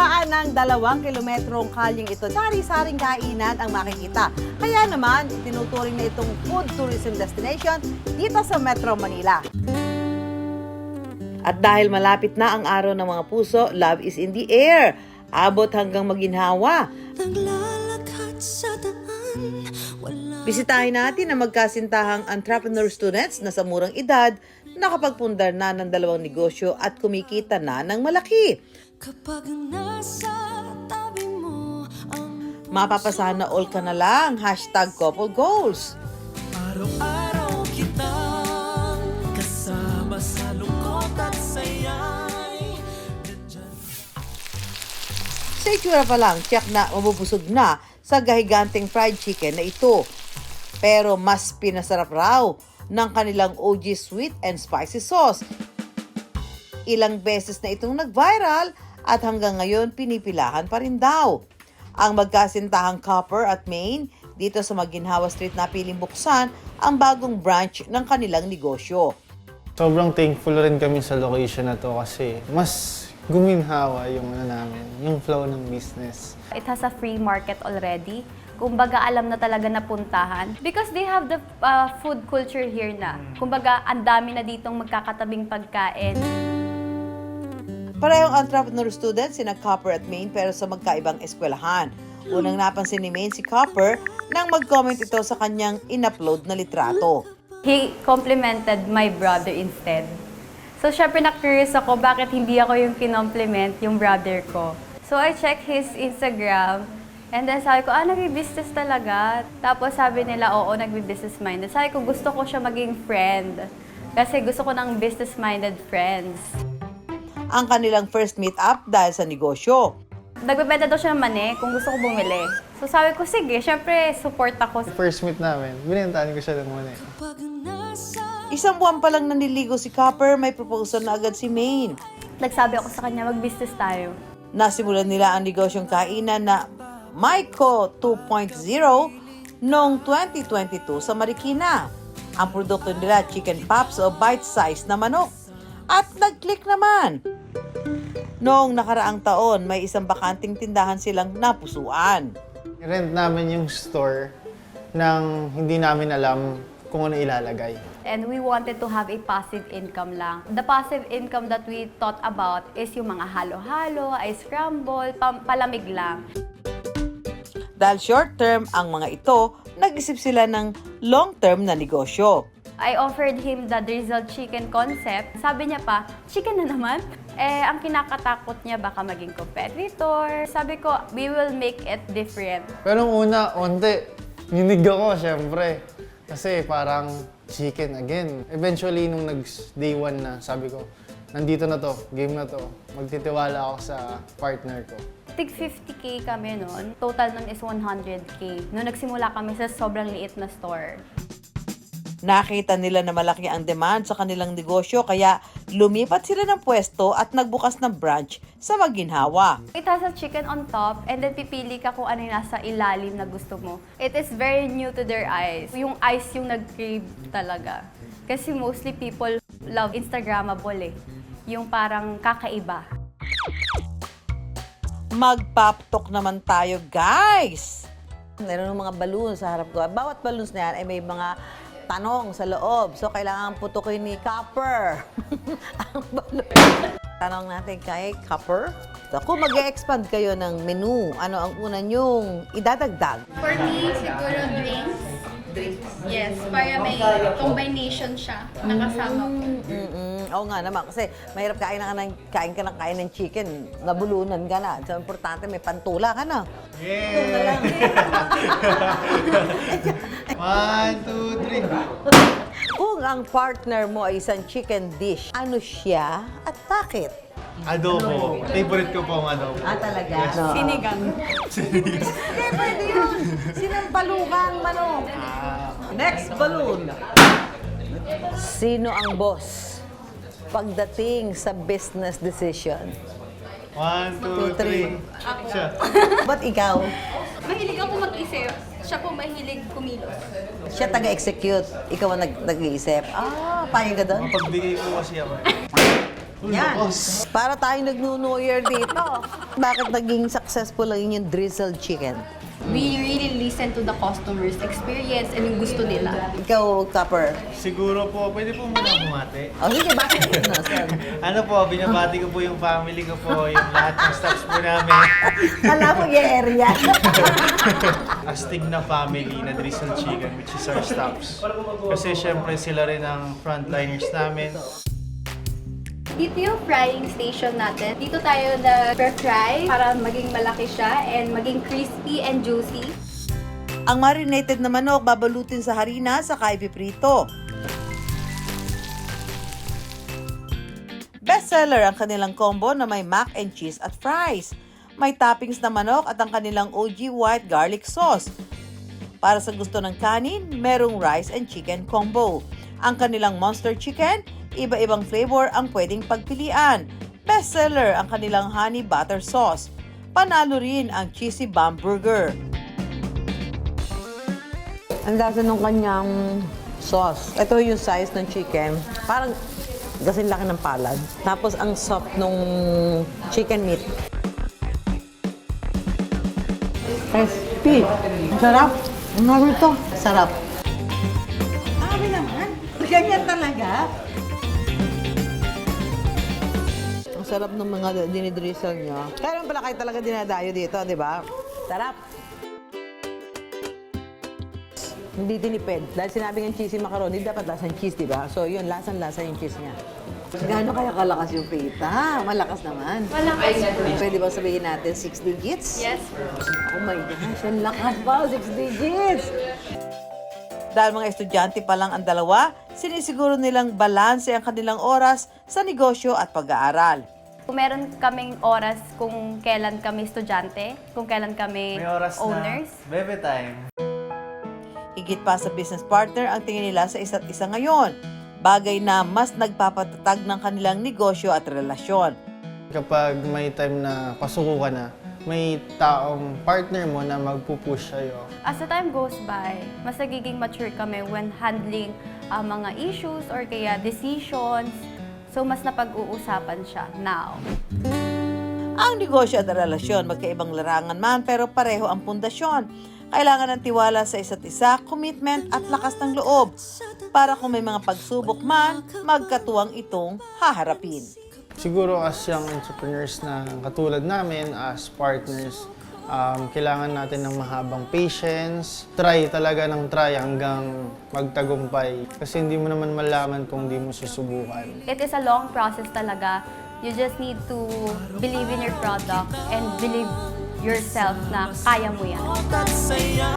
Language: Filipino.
Kahabaan ng 2 kilometrong kalyeng ito, sari-saring kainan ang makikita. Kaya naman, tinuturing na itong food tourism destination dito sa Metro Manila. At dahil malapit na ang araw ng mga puso, love is in the air. Abot hanggang maginhawa. Bisitahin natin ang magkasintahang entrepreneur students na sa murang edad nakapagpundar na ng 2 negosyo at kumikita na ng malaki. Mapapasana all ka na lang, #CoupleGoals. Araw-araw kitang kasama sa lungkot at saya'y Sa itsura pa lang, tiyak na mabubusog na sa gahiganteng fried chicken na ito. Pero mas pinasarap raw ng kanilang OG sweet and spicy sauce. Ilang beses na itong nag-viral at hanggang ngayon pinipilahan pa rin daw. Ang magkasintahang Copper at Main dito sa Maginhawa Street na piling buksan ang bagong branch ng kanilang negosyo. Sobrang thankful rin kami sa location na to kasi mas guminhawa yung yung flow ng business. It has a free market already. Kumbaga, alam na talaga na puntahan. Because they have the food culture here na. Kumbaga, ang dami na ditong magkakatabing pagkain. Parehong entrepreneur students sina Copper at Main pero sa magkaibang eskwelahan. Unang napansin ni Main si Copper nang mag-comment ito sa kanyang in-upload na litrato. He complimented my brother instead. So, syempre na-curious ako bakit hindi ako yung kinompliment yung brother ko. So, I checked his Instagram and then sabi ko, nagbi-business talaga. Tapos sabi nila, oo, nagbi-business minded. Sabi ko, gusto ko siya maging friend. Kasi gusto ko ng business-minded friends. Ang kanilang first meet-up dahil sa negosyo. Nagbebenta daw siya ng mani kung gusto ko bumili. So sabi ko, sige, syempre support ako. First meet namin, binentahan ko siya ng money. Isang buwan pa lang naniligo si Copper, may proposal na agad si Main. Nagsabi ako sa kanya, mag-business tayo. Nasimulan nila ang negosyong kainan na Maiko 2.0 noong 2022 sa Marikina. Ang produkto nila, chicken pops o bite-sized na manok. At nag-click naman. Noong nakaraang taon, may isang bakanting tindahan silang napusuan. Rent namin yung store nang hindi namin alam kung ano ilalagay. And we wanted to have a passive income lang. The passive income that we thought about is yung mga halo-halo, ice scramble, palamig lang. Dahil short-term ang mga ito, nag-isip sila ng long-term na negosyo. I offered him the drizzled chicken concept. Sabi niya pa, chicken na naman? Ang kinakatakot niya baka maging competitor. Sabi ko, we will make it different. Pero nung una, onte, ninig ako syempre. Kasi parang chicken again. Eventually, nung day 1 na, sabi ko, nandito na to, game na to. Magtitiwala ako sa partner ko. Tig 50K kami noon. Total nun is 100K. Noong nagsimula kami sa sobrang liit na store. Nakita nila na malaki ang demand sa kanilang negosyo kaya lumipat sila ng pwesto at nagbukas ng branch sa Maginhawa. It has a chicken on top and then pipili ka kung ano yung nasa ilalim na gusto mo. It is very new to their eyes. Yung eyes yung nag-crave talaga. Kasi mostly people love Instagrammable eh. Yung parang kakaiba. Magpaptok naman tayo, guys! Meron ng mga balloons sa harap ko. Bawat balloons na yan ay may mga tanong sa loob. So, kailangan putukin ni Copper ang balloon. Tanong natin kay Copper. So, kung mag-expand kayo ng menu, ano ang una nyong idadagdag? For me, siguro drinks. Yes, para may combination siya nakasama ko. Oo nga naman, kasi mahirap kain ka ng chicken, nabulunan ka na. So, importante, may pantula ka na. Yeah! 1, 2, 3. Kung ang partner mo ay isang chicken dish, ano siya at bakit? Adobo. Favorite ko po ang adobo. Talaga? Sinigang. Hindi, pwede yun. Sinampalukang manok. Next balloon. Sino ang boss pagdating sa business decision? 1, 2, 3. Siya. Ba't ikaw? Mahilig ako mag-isip. Siya po mahilig kumilos. Siya taga-execute, ikaw ang nag-iisip. Payag ka doon? Mapagbigay ko kasi ako. Yan. Para tayong nag-New Year dito. Bakit naging successful lang yung drizzled chicken? We really listen to the customers' experience and yung gusto nila. Ikaw, Copper. Siguro po, pwede po muna bumati. O sige, bakit? No, sir. Ano po, binabati ko po yung family ko po, yung lahat ng staffs po namin. Kala mo yung area. Astig na family na Drizzle Chicken, which is our staffs. Kasi syempre sila rin ang frontliners namin. Dito yung frying station natin. Dito tayo na-fry para maging malaki siya and maging crispy and juicy. Ang marinated na manok babalutin sa harina saka ipiprito. Bestseller ang kanilang combo na may mac and cheese at fries. May toppings na manok at ang kanilang OG white garlic sauce. Para sa gusto ng kanin, merong rice and chicken combo. Ang kanilang monster chicken, iba-ibang flavor ang pwedeng pagpilian. Bestseller ang kanilang honey butter sauce. Panalo rin ang cheesy bun burger. Ang lasa ng kanyang sauce. Ito yung size ng chicken. Parang kasing laki ng palad. Tapos ang soft nung chicken meat. Crispy. Ang sarap. Ang sarap ito. Sarap. Sabi naman. Ganyan talaga. Ang sarap ng mga dinidrizzle niya. Kaya naman pala kayo talaga dinadayo dito, di ba? Sarap. Hindi tinipid. Dahil sinabi ng cheesy macaroni, dapat lasang cheese, di ba? So yun, lasang-lasa yung cheese niya. Gaano kaya kalakas yung pita? Malakas naman. Malakas. Pwede ba sabihin natin 6 digits? Yes. Oh my gosh, ang lakas ba? 6 digits! Dahil mga estudyante pa lang ang dalawa, sinisiguro nilang balanse ang kanilang oras sa negosyo at pag-aaral. Kung meron kaming oras kung kailan kami estudyante, kung kailan kami May oras owners. na bebe time. Higit pa sa business partner ang tingin nila sa isa't isa ngayon. Bagay na mas nagpapatatag ng kanilang negosyo at relasyon. Kapag may time na pasuko ka na, may taong partner mo na magpupush sa'yo. As the time goes by, mas nagiging mature kami when handling mga issues or kaya decisions. So, mas napag-uusapan siya now. Ang negosyo at relasyon, magkaibang larangan man pero pareho ang pundasyon. Kailangan ng tiwala sa isa't isa, commitment at lakas ng loob para kung may mga pagsubok man, magkatuwang itong haharapin. Siguro as young entrepreneurs na katulad namin, as partners, kailangan natin ng mahabang patience. Try talaga ng try hanggang magtagumpay. Kasi hindi mo naman malaman kung hindi mo susubukan. It is a long process talaga. You just need to believe in your product and believe yourself na kaya mo yan. At saya